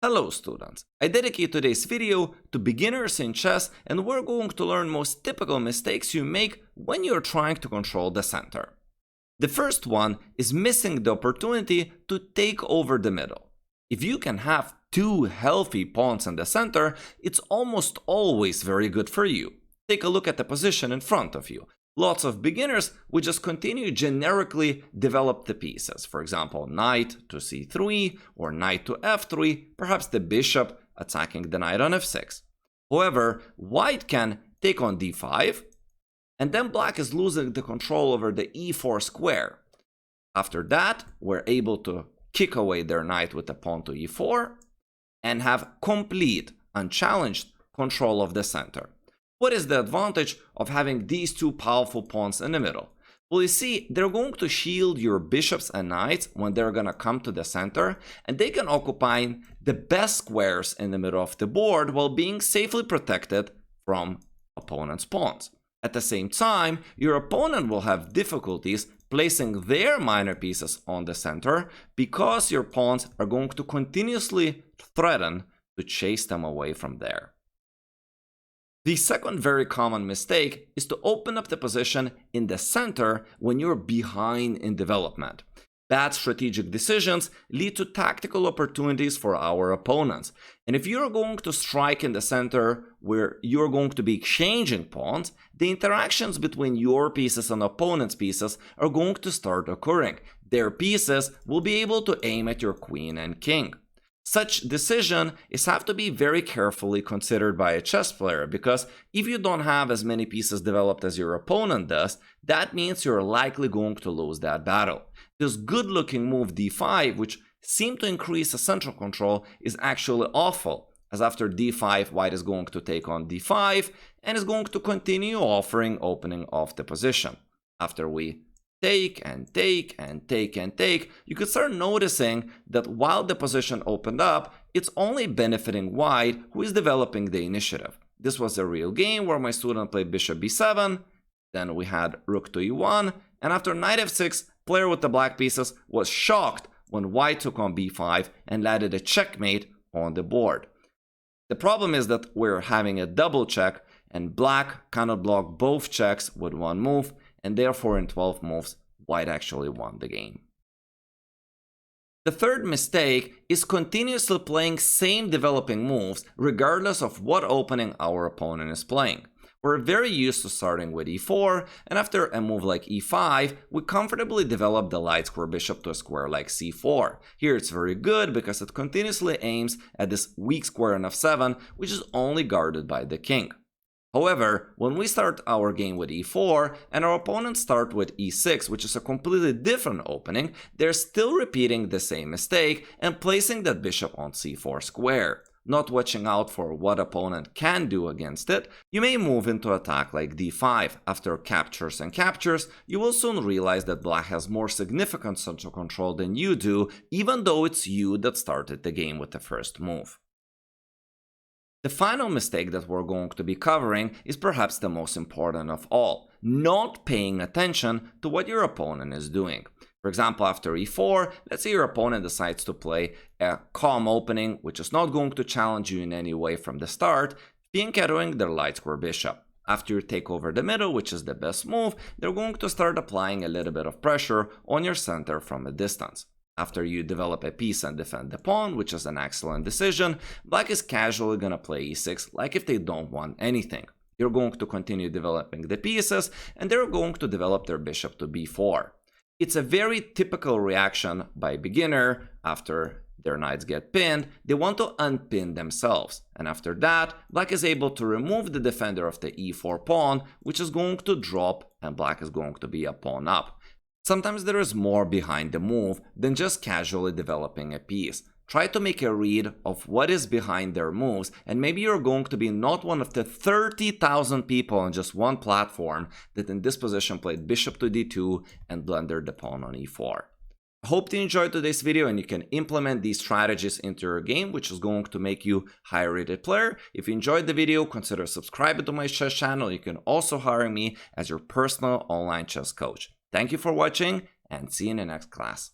Hello students, I dedicate today's video to beginners in chess, and we're going to learn most typical mistakes you make when you're trying to control the center. The first one is missing the opportunity to take over the middle. If you can have two healthy pawns in the center, it's almost always very good for you. Take a look at the position in front of you. Lots of beginners would just continue generically develop the pieces. For example, knight to c3 or knight to f3, perhaps the bishop attacking the knight on f6. However, white can take on d5, and then black is losing the control over the e4 square. After that, we're able to kick away their knight with the pawn to e4 and have complete, unchallenged control of the center. What is the advantage of having these two powerful pawns in the middle? Well, you see, they're going to shield your bishops and knights when they're going to come to the center, and they can occupy the best squares in the middle of the board while being safely protected from opponent's pawns. At the same time, your opponent will have difficulties placing their minor pieces on the center because your pawns are going to continuously threaten to chase them away from there. The second very common mistake is to open up the position in the center when you're behind in development. Bad strategic decisions lead to tactical opportunities for our opponents. And if you're going to strike in the center where you're going to be exchanging pawns, the interactions between your pieces and opponent's pieces are going to start occurring. Their pieces will be able to aim at your queen and king. Such decision have to be very carefully considered by a chess player, because if you don't have as many pieces developed as your opponent does, that means you're likely going to lose that battle. This good-looking move d5, which seemed to increase the central control, is actually awful, as after d5, white is going to take on d5 and is going to continue offering opening of the position. After we take and take and take and take, you could start noticing that while the position opened up, it's only benefiting white, who is developing the initiative. This was a real game where my student played bishop b7, then we had rook to e1, and after knight f6, player with the black pieces was shocked when white took on b5 and landed a checkmate on the board. The problem is that we're having a double check, and black cannot block both checks with one move, and therefore in 12 moves, white actually won the game. The third mistake is continuously playing same developing moves regardless of what opening our opponent is playing. We're very used to starting with e4, and after a move like e5, we comfortably develop the light square bishop to a square like c4. Here it's very good because it continuously aims at this weak square in f7, which is only guarded by the king. However, when we start our game with e4 and our opponents start with e6, which is a completely different opening, they're still repeating the same mistake and placing that bishop on c4 square. Not watching out for what opponent can do against it, you may move into attack like d5. After captures and captures, you will soon realize that black has more significant central control than you do, even though it's you that started the game with the first move. The final mistake that we're going to be covering is perhaps the most important of all: not paying attention to what your opponent is doing. For example, after e4, let's say your opponent decides to play a calm opening, which is not going to challenge you in any way from the start, fianchettoing their light square bishop. After you take over the middle, which is the best move, they're going to start applying a little bit of pressure on your center from a distance. After you develop a piece and defend the pawn, which is an excellent decision, black is casually going to play e6 like if they don't want anything. You're going to continue developing the pieces, and they're going to develop their bishop to b4. It's a very typical reaction by a beginner. After their knights get pinned, they want to unpin themselves, and after that, black is able to remove the defender of the e4 pawn, which is going to drop, and black is going to be a pawn up. Sometimes there is more behind the move than just casually developing a piece. Try to make a read of what is behind their moves, and maybe you're going to be not one of the 30,000 people on just one platform that in this position played bishop to d2 and blundered the pawn on e4. I hope you enjoyed today's video and you can implement these strategies into your game, which is going to make you a higher rated player. If you enjoyed the video, consider subscribing to my chess channel. You can also hire me as your personal online chess coach. Thank you for watching, and see you in the next class.